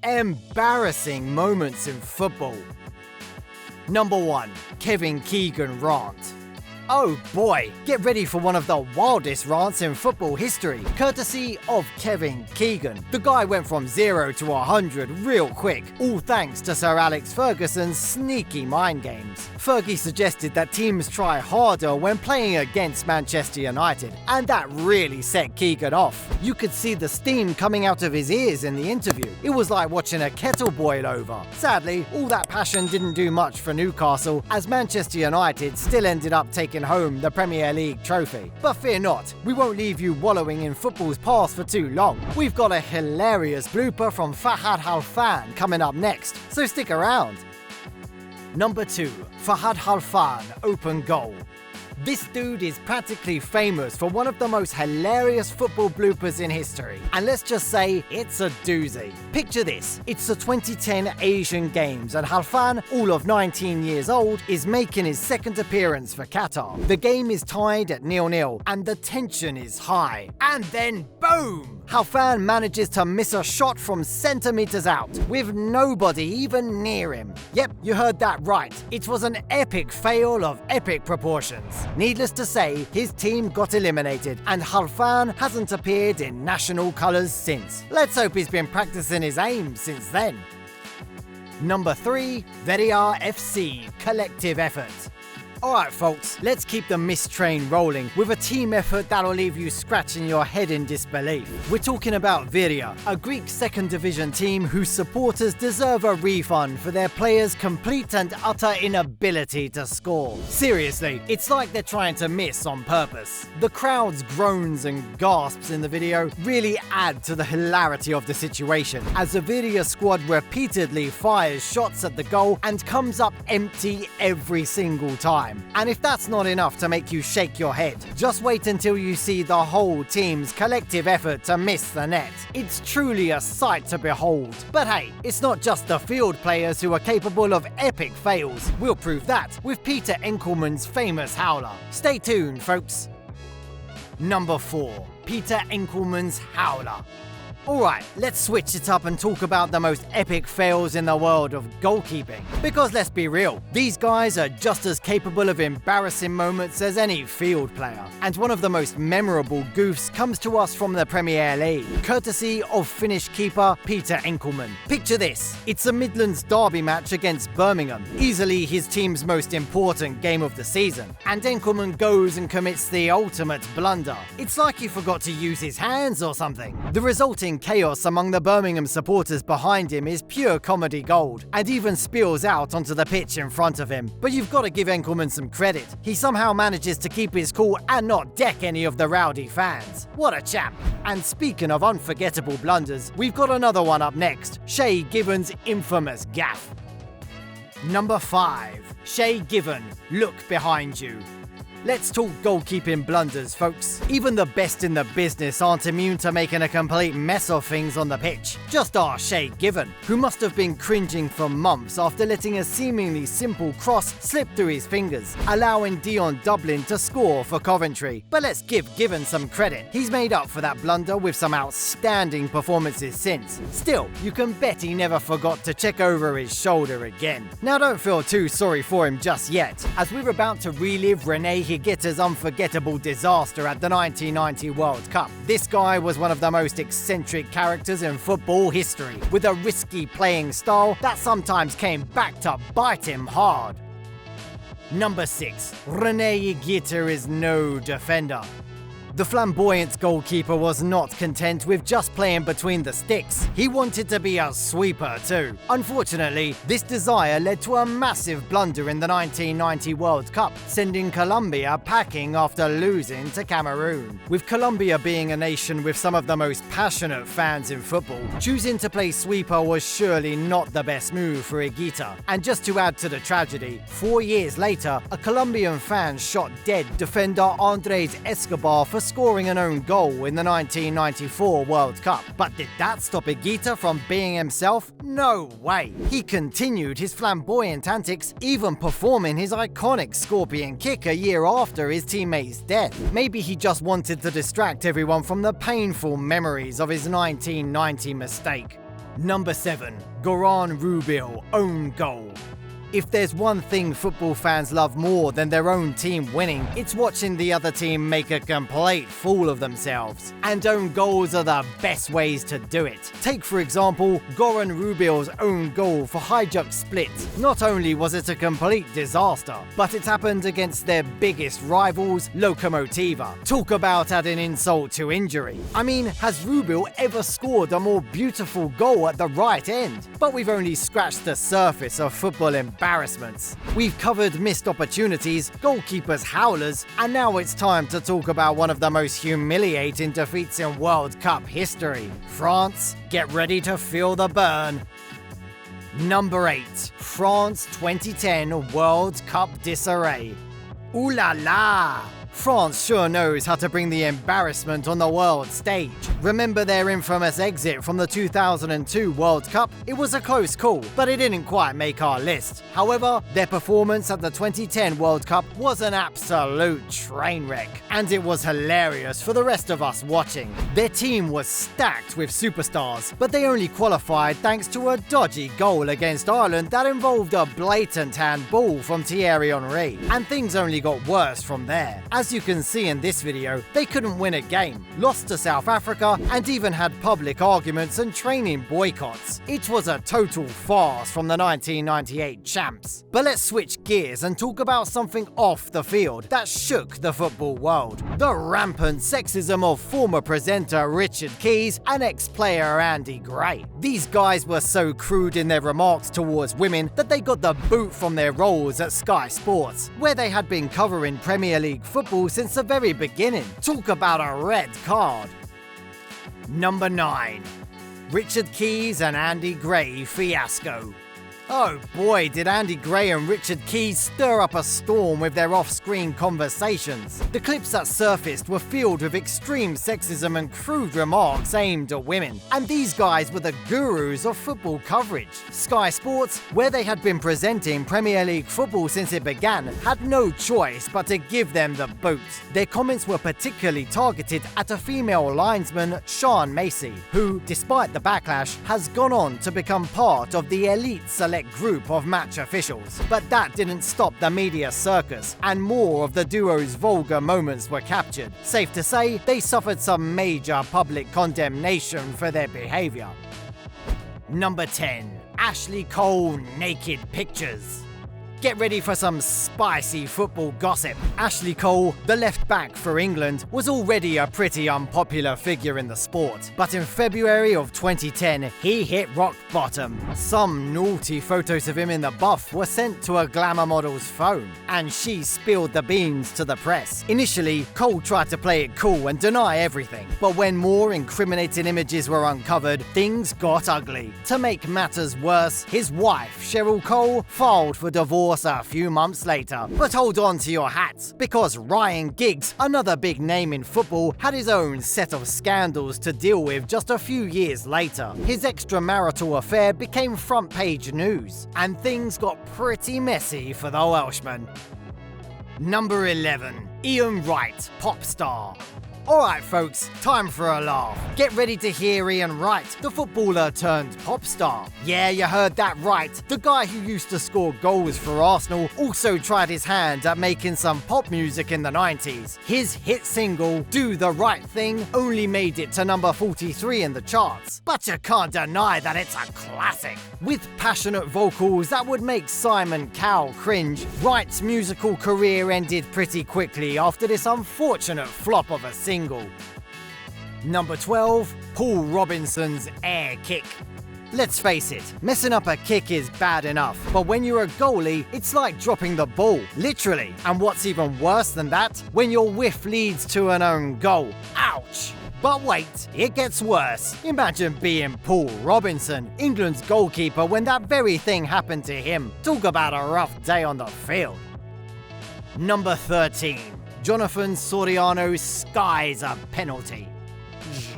embarrassing moments in football. Number 1. Kevin Keegan rant. Oh boy, get ready for one of the wildest rants in football history, courtesy of Kevin Keegan. The guy went from 0 to 100 real quick, all thanks to Sir Alex Ferguson's sneaky mind games. Fergie suggested that teams try harder when playing against Manchester United, and that really set Keegan off. You could see the steam coming out of his ears in the interview. It was like watching a kettle boil over. Sadly, all that passion didn't do much for Newcastle, as Manchester United still ended up taking home the Premier League trophy. But fear not, we won't leave you wallowing in football's past for too long. We've got a hilarious blooper from Fahad Halfan coming up next, so stick around. Number 2. Fahad Halfan open goal. This dude is practically famous for one of the most hilarious football bloopers in history. And let's just say, it's a doozy. Picture this, it's the 2010 Asian Games and Halfan, all of 19 years old, is making his second appearance for Qatar. The game is tied at 0-0 and the tension is high. And then boom! Halfan manages to miss a shot from centimeters out, with nobody even near him. Yep, you heard that right. It was an epic fail of epic proportions. Needless to say, his team got eliminated, and Halfan hasn't appeared in national colours since. Let's hope he's been practicing his aim since then. Number 3. Veria FC collective effort. Alright folks, let's keep the mist train rolling with a team effort that'll leave you scratching your head in disbelief. We're talking about Veria, a Greek second division team whose supporters deserve a refund for their players' complete and utter inability to score. Seriously, it's like they're trying to miss on purpose. The crowd's groans and gasps in the video really add to the hilarity of the situation, as the Veria squad repeatedly fires shots at the goal and comes up empty every single time. And if that's not enough to make you shake your head, just wait until you see the whole team's collective effort to miss the net. It's truly a sight to behold. But hey, it's not just the field players who are capable of epic fails. We'll prove that with Peter Enkelman's famous howler. Stay tuned, folks. Number 4. Peter Enkelman's howler. Alright, let's switch it up and talk about the most epic fails in the world of goalkeeping. Because let's be real, these guys are just as capable of embarrassing moments as any field player. And one of the most memorable goofs comes to us from the Premier League, courtesy of Finnish keeper Peter Enkelman. Picture this, it's a Midlands derby match against Birmingham, easily his team's most important game of the season. And Enkelman goes and commits the ultimate blunder. It's like he forgot to use his hands or something. The resulting chaos among the Birmingham supporters behind him is pure comedy gold, and even spills out onto the pitch in front of him. But you've got to give Enkelman some credit. He somehow manages to keep his cool and not deck any of the rowdy fans. What a champ! And speaking of unforgettable blunders, we've got another one up next, Shay Given's infamous gaffe. Number 5. Shay Given, look behind you. Let's talk goalkeeping blunders, folks. Even the best in the business aren't immune to making a complete mess of things on the pitch. Just ask Shay Given, who must have been cringing for months after letting a seemingly simple cross slip through his fingers, allowing Dion Dublin to score for Coventry. But let's give Given some credit. He's made up for that blunder with some outstanding performances since. Still, you can bet he never forgot to check over his shoulder again. Now don't feel too sorry for him just yet, as we're about to relive Rene Higuita's unforgettable disaster at the 1990 World Cup. This guy was one of the most eccentric characters in football history, with a risky playing style that sometimes came back to bite him hard. Number 6. Rene Higuita is no defender. The flamboyant goalkeeper was not content with just playing between the sticks. He wanted to be a sweeper too. Unfortunately, this desire led to a massive blunder in the 1990 World Cup, sending Colombia packing after losing to Cameroon. With Colombia being a nation with some of the most passionate fans in football, choosing to play sweeper was surely not the best move for Higuita. And just to add to the tragedy, 4 years later, a Colombian fan shot dead defender Andres Escobar for scoring an own goal in the 1994 World Cup. But did that stop Higuita from being himself? No way! He continued his flamboyant antics, even performing his iconic scorpion kick a year after his teammate's death. Maybe he just wanted to distract everyone from the painful memories of his 1990 mistake. Number 7. Goran Rubil, own goal. If there's one thing football fans love more than their own team winning, it's watching the other team make a complete fool of themselves. And own goals are the best ways to do it. Take for example, Goran Rubil's own goal for Hajduk Split. Not only was it a complete disaster, but it happened against their biggest rivals, Lokomotiva. Talk about adding insult to injury. I mean, has Rubil ever scored a more beautiful goal at the right end? But we've only scratched the surface of football embarrassments. We've covered missed opportunities, goalkeepers' howlers, and now it's time to talk about one of the most humiliating defeats in World Cup history. France, get ready to feel the burn. Number 8. France 2010 World Cup disarray. Ooh la la! France sure knows how to bring the embarrassment on the world stage. Remember their infamous exit from the 2002 World Cup? It was a close call, but it didn't quite make our list. However, their performance at the 2010 World Cup was an absolute train wreck, and it was hilarious for the rest of us watching. Their team was stacked with superstars, but they only qualified thanks to a dodgy goal against Ireland that involved a blatant handball from Thierry Henry, and things only got worse from there. As you can see in this video, they couldn't win a game, lost to South Africa, and even had public arguments and training boycotts. It was a total farce from the 1998 champs. But let's switch gears and talk about something off the field that shook the football world. The rampant sexism of former presenter Richard Keys and ex-player Andy Gray. These guys were so crude in their remarks towards women that they got the boot from their roles at Sky Sports, where they had been covering Premier League football since the very beginning. Talk about a red card. Number 9. Richard Keys and Andy Gray fiasco. Oh boy, did Andy Gray and Richard Keys stir up a storm with their off-screen conversations. The clips that surfaced were filled with extreme sexism and crude remarks aimed at women. And these guys were the gurus of football coverage. Sky Sports, where they had been presenting Premier League football since it began, had no choice but to give them the boot. Their comments were particularly targeted at a female linesman, Sean Macy, who, despite the backlash, has gone on to become part of the elite select group of match officials. But that didn't stop the media circus, and more of the duo's vulgar moments were captured. Safe to say, they suffered some major public condemnation for their behaviour. Number 10. Ashley Cole naked pictures. Get ready for some spicy football gossip. Ashley Cole, the left back for England, was already a pretty unpopular figure in the sport. But in February of 2010, he hit rock bottom. Some naughty photos of him in the buff were sent to a glamour model's phone, and she spilled the beans to the press. Initially, Cole tried to play it cool and deny everything. But when more incriminating images were uncovered, things got ugly. To make matters worse, his wife, Cheryl Cole, filed for divorce a few months later. But hold on to your hats, because Ryan Giggs, another big name in football, had his own set of scandals to deal with just a few years later. His extramarital affair became front page news, and things got pretty messy for the Welshman. Number 11. Ian Wright, pop star. Alright folks, time for a laugh. Get ready to hear Ian Wright, the footballer turned pop star. Yeah, you heard that right. The guy who used to score goals for Arsenal also tried his hand at making some pop music in the 90s. His hit single, Do the Right Thing, only made it to number 43 in the charts. But you can't deny that it's a classic. With passionate vocals that would make Simon Cowell cringe, Wright's musical career ended pretty quickly after this unfortunate flop of a single. Number 12. Paul Robinson's air kick. Let's face it, messing up a kick is bad enough, but when you're a goalie, it's like dropping the ball, literally. And what's even worse than that? When your whiff leads to an own goal. Ouch! But wait, it gets worse. Imagine being Paul Robinson, England's goalkeeper, when that very thing happened to him. Talk about a rough day on the field. Number 13. Jonathan Soriano skies a penalty.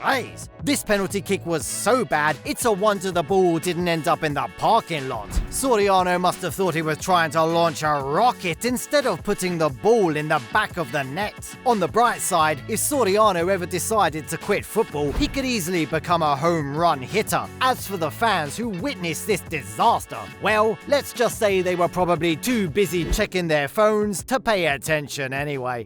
Jeez. This penalty kick was so bad, it's a wonder the ball didn't end up in the parking lot. Soriano must have thought he was trying to launch a rocket instead of putting the ball in the back of the net. On the bright side, if Soriano ever decided to quit football, he could easily become a home run hitter. As for the fans who witnessed this disaster, well, let's just say they were probably too busy checking their phones to pay attention anyway.